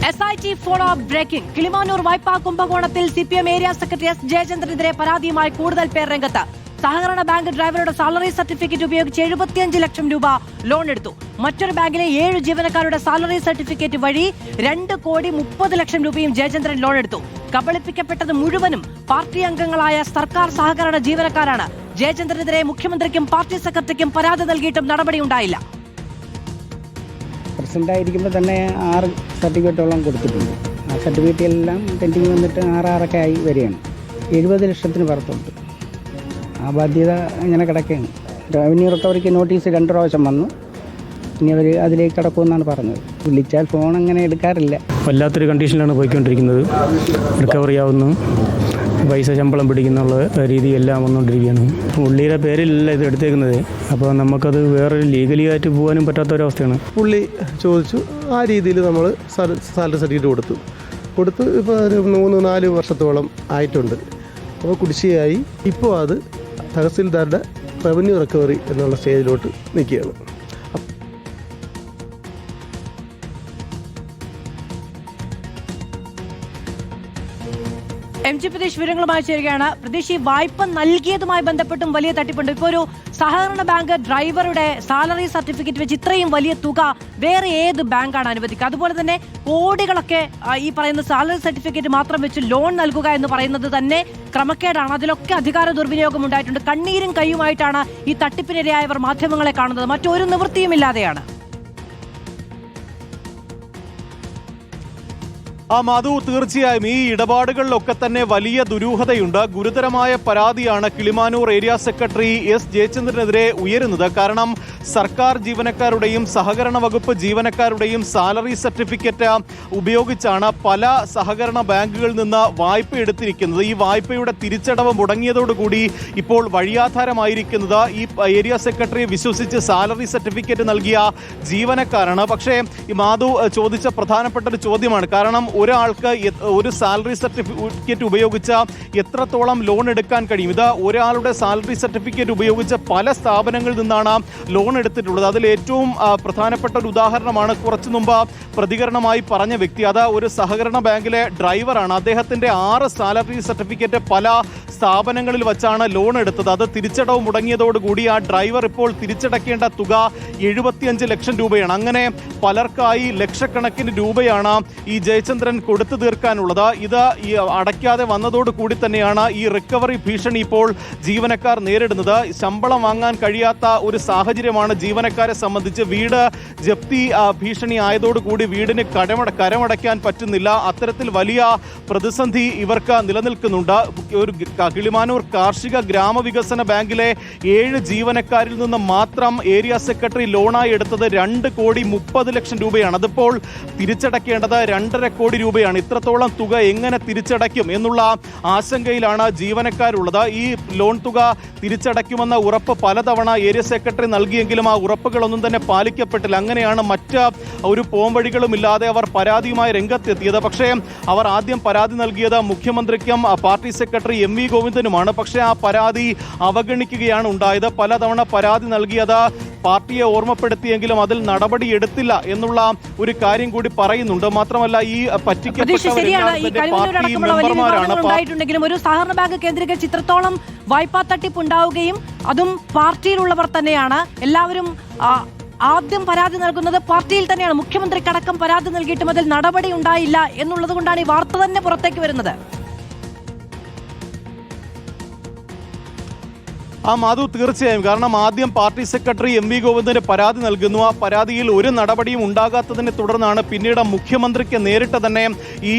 SIT follow-up breaking. Kilimanoor വായ്പാ കുംഭകോണത്തിൽ CPM area secretary S. ജയചന്ദ്രനെതിരെ പരാതിയുമായി കൂടുതൽ പേർ രംഗത്ത്. സഹകരണ ബാങ്ക് ഡ്രൈവറുടെ സാലറി സർട്ടിഫിക്കറ്റ് ഉപയോഗിച്ച് 75 ലക്ഷം രൂപ ലോൺ എടുത്തു. മറ്റൊരു ബാങ്കിലെ 7 ജീവനക്കാരുടെ സാലറി സർട്ടിഫിക്കറ്റ് വഴി 2,30 ലക്ഷം രൂപയും ജയചന്ദ്രൻ ലോൺ എടുത്തു. കബളിപ്പിക്കപ്പെട്ടത് മുഴുവനും പാർട്ടി അംഗങ്ങളായ സർക്കാർ സഹകരണ ജീവനക്കാരാണ്. ജയചന്ദ്രനെതിരെ മുഖ്യമന്ത്രിക്കും പാർട്ടി സെക്രട്ടറിക്കും പരാതി നൽകിയിട്ടും നടപടിയുണ്ടായില്ല. പ്രസിഡൻ്റായിരിക്കുമ്പോൾ തന്നെ 6 സർട്ടിഫിക്കറ്റോളം കൊടുത്തിട്ടുണ്ട്. ആ സർട്ടിഫിക്കറ്റ് എല്ലാം പെൻഡിങ് വന്നിട്ട് 6 ആയി വരികയാണ്. 70 ലക്ഷത്തിന് പുറത്തുണ്ട്. ആ ബാധ്യത ഇങ്ങനെ കിടക്കുകയാണ്. റവന്യൂ റിക്കവറിക്ക് നോട്ടീസ് 2 പ്രാവശ്യം വന്നു. ഇനി അവർ അതിലേക്ക് കിടക്കുമെന്നാണ് പറഞ്ഞത്. വിളിച്ചാൽ ഫോൺ അങ്ങനെ എടുക്കാറില്ല. വല്ലാത്തൊരു കണ്ടീഷനിലാണ് പോയിക്കൊണ്ടിരിക്കുന്നത്. റിക്കവറി ആവുന്നു, പൈസ ശമ്പളം പിടിക്കുന്നുള്ള രീതിയെല്ലാം വന്നുകൊണ്ടിരിക്കുകയാണ്. പുള്ളിയുടെ പേരിലല്ല ഇത് എടുത്തേക്കുന്നത്. അപ്പോൾ നമുക്കത് വേറൊരു ലീഗലിയായിട്ട് പോകാനും പറ്റാത്തൊരവസ്ഥയാണ്. പുള്ളി ചോദിച്ചു, ആ രീതിയിൽ നമ്മൾ സാലറി സർട്ടിഫിക്കറ്റ് കൊടുത്തു. ഇപ്പോൾ ഒരു 3-4 വർഷത്തോളം ആയിട്ടുണ്ട്. അപ്പോൾ കുടിശ്ശികയായി. ഇപ്പോൾ അത് തഹസിൽദാരുടെ റവന്യൂ റിക്കവറി എന്നുള്ള സ്റ്റേജിലോട്ട് നിൽക്കുകയാണ്. MG പ്രതീഷ് വിവരങ്ങളുമായി ചേരുകയാണ്. പ്രതീഷ്, ഈ വായ്പ നൽകിയതുമായി ബന്ധപ്പെട്ടും വലിയ തട്ടിപ്പുണ്ട്. ഇപ്പോൾ ഒരു സഹകരണ ബാങ്ക് ഡ്രൈവറുടെ സാലറി സർട്ടിഫിക്കറ്റ് വെച്ച് ഇത്രയും വലിയ തുക വേറെ ഏത് ബാങ്കാണ് അനുവദിക്കുക? അതുപോലെ തന്നെ കോടികളൊക്കെ ഈ പറയുന്ന സാലറി സർട്ടിഫിക്കറ്റ് മാത്രം വെച്ച് ലോൺ നൽകുക എന്ന് പറയുന്നത് തന്നെ ക്രമക്കേടാണ്. അതിലൊക്കെ അധികാര ദുർവിനിയോഗം ഉണ്ടായിട്ടുണ്ട്. കണ്ണീരും കയ്യുമായിട്ടാണ് ഈ തട്ടിപ്പിനിരയായവർ മാധ്യമങ്ങളെ കാണുന്നത്. മറ്റൊരു നിവൃത്തിയുമില്ലാതെയാണ്. മാധു, തീർച്ചയായും ഈ ഇടപാടുകളിലൊക്കെ തന്നെ വലിയ ദുരൂഹതയുണ്ട്. ഗുരുതരമായ പരാതിയാണ് കിളിമാനൂർ ഏരിയ സെക്രട്ടറി S. ജയചന്ദ്രനെതിരെ ഉയരുന്നത്. കാരണം സർക്കാർ ജീവനക്കാരുടെയും സഹകരണ വകുപ്പ് ജീവനക്കാരുടെയും സാലറി സർട്ടിഫിക്കറ്റ് ഉപയോഗിച്ചാണ് പല സഹകരണ ബാങ്കുകളിൽ നിന്ന് വായ്പ എടുത്തിരിക്കുന്നത്. ഈ വായ്പയുടെ തിരിച്ചടവ് മുടങ്ങിയതോടുകൂടി ഇപ്പോൾ വഴിയാധാരമായിരിക്കുന്നത് ഈ ഏരിയ സെക്രട്ടറിയെ വിശ്വസിച്ച് സാലറി സർട്ടിഫിക്കറ്റ് നൽകിയ ജീവനക്കാരാണ്. പക്ഷേ ഈ മാധു ചോദിച്ച പ്രധാനപ്പെട്ട ഒരു ചോദ്യമാണ്. കാരണം ഒരാൾക്ക് ഒരു സാലറി സർട്ടിഫിക്കറ്റ് ഉപയോഗിച്ച് എത്രത്തോളം ലോൺ എടുക്കാൻ കഴിയും? ഇത് ഒരാളുടെ സാലറി സർട്ടിഫിക്കറ്റ് ഉപയോഗിച്ച് പല സ്ഥാപനങ്ങളിൽ നിന്നാണ് ലോൺ എടുത്തിട്ടുള്ളത്. അതിൽ ഏറ്റവും പ്രധാനപ്പെട്ട ഒരു ഉദാഹരണമാണ് കുറച്ചു മുമ്പ് പ്രതികരണമായി പറഞ്ഞ വ്യക്തി. അത് ഒരു സഹകരണ ബാങ്കിലെ ഡ്രൈവറാണ്. അദ്ദേഹത്തിന്റെ 6 സാലറി സർട്ടിഫിക്കറ്റ് പല സ്ഥാപനങ്ങളിൽ വച്ചാണ് ലോൺ എടുത്തത്. അത് തിരിച്ചടവ് മുടങ്ങിയതോടുകൂടി ആ ഡ്രൈവർ ഇപ്പോൾ തിരിച്ചടക്കേണ്ട തുക 75 ലക്ഷം രൂപയാണ്. അങ്ങനെ പലർക്കായി ലക്ഷക്കണക്കിന് രൂപയാണ് ഈ ജയചന്ദ്രൻ കൊടുത്തു തീർക്കാനുള്ളത്. ഇത് അടയ്ക്കാതെ വന്നതോടുകൂടി തന്നെയാണ് ഈ റിക്കവറി ഭീഷണി ഇപ്പോൾ ജീവനക്കാർ നേരിടുന്നത്. ശമ്പളം വാങ്ങാൻ കഴിയാത്ത ഒരു സാഹചര്യമാണ് ജീവനക്കാരെ സംബന്ധിച്ച്. വീട് ജപ്തി ഭീഷണി ആയതോടുകൂടി വീടിന് കരമടയ്ക്കാൻ പറ്റുന്നില്ല. അത്തരത്തിൽ വലിയ പ്രതിസന്ധി ഇവർക്ക് നിലനിൽക്കുന്നുണ്ട്. ഒരു കിളിമാനൂർ കാർഷിക ഗ്രാമവികസന ബാങ്കിലെ 7 ജീവനക്കാരിൽ നിന്ന് മാത്രം ഏരിയ സെക്രട്ടറി ലോണായി എടുത്തത് 2,30 ലക്ഷം രൂപയാണ്. അതിപ്പോൾ തിരിച്ചടക്കേണ്ടത് 2.5 കോടി രൂപയാണ്. ഇത്രത്തോളം തുക എങ്ങനെ തിരിച്ചടയ്ക്കും എന്നുള്ള ആശങ്കയിലാണ് ജീവനക്കാരുള്ളത്. ഈ ലോൺ തുക തിരിച്ചടയ്ക്കുമെന്ന ഉറപ്പ് പലതവണ ഏരിയ സെക്രട്ടറി നൽകിയെങ്കിലും ആ ഉറപ്പുകളൊന്നും തന്നെ പാലിക്കപ്പെട്ടില്ല. അങ്ങനെയാണ് മറ്റ് ഒരു പോംവഴികളും ഇല്ലാതെ അവർ പരാതിയുമായി രംഗത്തെത്തിയത്. പക്ഷേ അവർ ആദ്യം പരാതി നൽകിയത് മുഖ്യമന്ത്രിക്കും പാർട്ടി സെക്രട്ടറി MV ഗോവിന്ദനുമാണ്. പക്ഷേ ആ പരാതി അവഗണിക്കുകയാണ് ഉണ്ടായത്. പലതവണ പരാതി നൽകിയത് പാർട്ടിയെ ഓർമ്മപ്പെടുത്തിയെങ്കിലും അതിൽ നടപടി എടുത്തില്ല എന്നുള്ള ഒരു കാര്യം കൂടി പറയുന്നുണ്ട്. മാത്രമല്ല ഈ പറ്റിക്കപ്പെട്ടുണ്ടെങ്കിലും ഒരു സഹകരണ ബാങ്ക് കേന്ദ്രീകരിച്ച് ഇത്രത്തോളം വായ്പാ തട്ടിപ്പ് ഉണ്ടാവുകയും അതും പാർട്ടിയിലുള്ളവർ തന്നെയാണ്. എല്ലാവരും ആദ്യം പരാതി നൽകുന്നത് പാർട്ടിയിൽ തന്നെയാണ്. മുഖ്യമന്ത്രിക്കടക്കം പരാതി നൽകിയിട്ടും അതിൽ നടപടി ഉണ്ടായില്ല എന്നുള്ളത് കൊണ്ടാണ് ഈ വാർത്ത തന്നെ പുറത്തേക്ക് വരുന്നത്. മാധു, തീർച്ചയായും. കാരണം ആദ്യം പാർട്ടി സെക്രട്ടറി MV ഗോവിന്ദന് പരാതി നൽകുന്നു. ആ പരാതിയിൽ ഒരു നടപടിയും ഉണ്ടാകാത്തതിനെ തുടർന്നാണ് പിന്നീട് മുഖ്യമന്ത്രിക്ക് നേരിട്ട് തന്നെ ഈ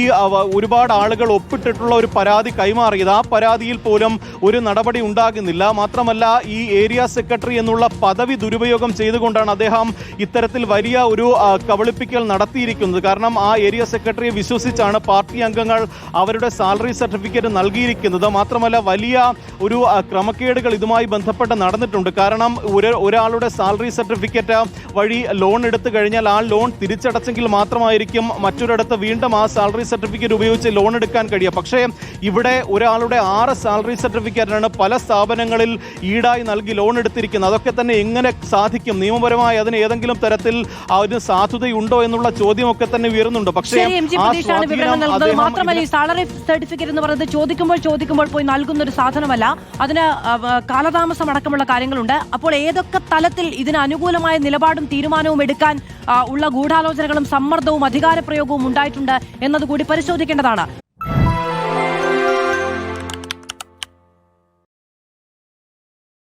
ഒരുപാട് ആളുകൾ ഒപ്പിട്ടിട്ടുള്ള ഒരു പരാതി കൈമാറിയത്. ആ പരാതിയിൽ പോലും ഒരു നടപടി ഉണ്ടാകുന്നില്ല. മാത്രമല്ല ഈ ഏരിയ സെക്രട്ടറി എന്നുള്ള പദവി ദുരുപയോഗം ചെയ്തുകൊണ്ടാണ് അദ്ദേഹം ഇത്തരത്തിൽ വലിയ ഒരു കബളിപ്പിക്കൽ നടത്തിയിരിക്കുന്നത്. കാരണം ആ ഏരിയ സെക്രട്ടറിയെ വിശ്വസിച്ചാണ് പാർട്ടി അംഗങ്ങൾ അവരുടെ സാലറി സർട്ടിഫിക്കറ്റ് നൽകിയിരിക്കുന്നത്. മാത്രമല്ല വലിയ ഒരു ക്രമക്കേടുകൾ ഇതുമായി ഇതുമായി ബന്ധപ്പെട്ട് നടന്നിട്ടുണ്ട്. കാരണം ഒരാളുടെ സാലറി സർട്ടിഫിക്കറ്റ് വഴി ലോൺ എടുത്തു കഴിഞ്ഞാൽ ആ ലോൺ തിരിച്ചടച്ചെങ്കിൽ മാത്രമായിരിക്കും മറ്റൊരിടത്ത് വീണ്ടും ആ സാലറി സർട്ടിഫിക്കറ്റ് ഉപയോഗിച്ച് ലോൺ എടുക്കാൻ കഴിയുക. പക്ഷേ ഇവിടെ ഒരാളുടെ 6 സാലറി സർട്ടിഫിക്കറ്റാണ് പല സ്ഥാപനങ്ങളിൽ ഈടായി നൽകി ലോൺ എടുത്തിരിക്കുന്നത്. അതൊക്കെ തന്നെ എങ്ങനെ സാധിക്കും? നിയമപരമായി അതിന് ഏതെങ്കിലും തരത്തിൽ അതിന് സാധുതയുണ്ടോ എന്നുള്ള ചോദ്യമൊക്കെ തന്നെ ഉയരുന്നുണ്ട്. പക്ഷേ മാത്രമല്ല, ഈ സാലറി സർട്ടിഫിക്കറ്റ് എന്ന് പറയുന്നത് ചോദിക്കുമ്പോൾ പോയി നൽകുന്ന ഒരു സാധനമല്ല. അതിന് കാലതാമസം അടക്കമുള്ള കാര്യങ്ങളുണ്ട്. അപ്പോൾ ഏതൊക്കെ തലത്തിൽ ഇതിന് അനുകൂലമായ നിലപാടും തീരുമാനവും എടുക്കാൻ ഉള്ള ഗൂഢാലോചനകളും സമ്മർദ്ദവും അധികാരപ്രയോഗവും ഉണ്ടായിട്ടുണ്ട് എന്നതുകൂടി പരിശോധിക്കേണ്ടതാണ്.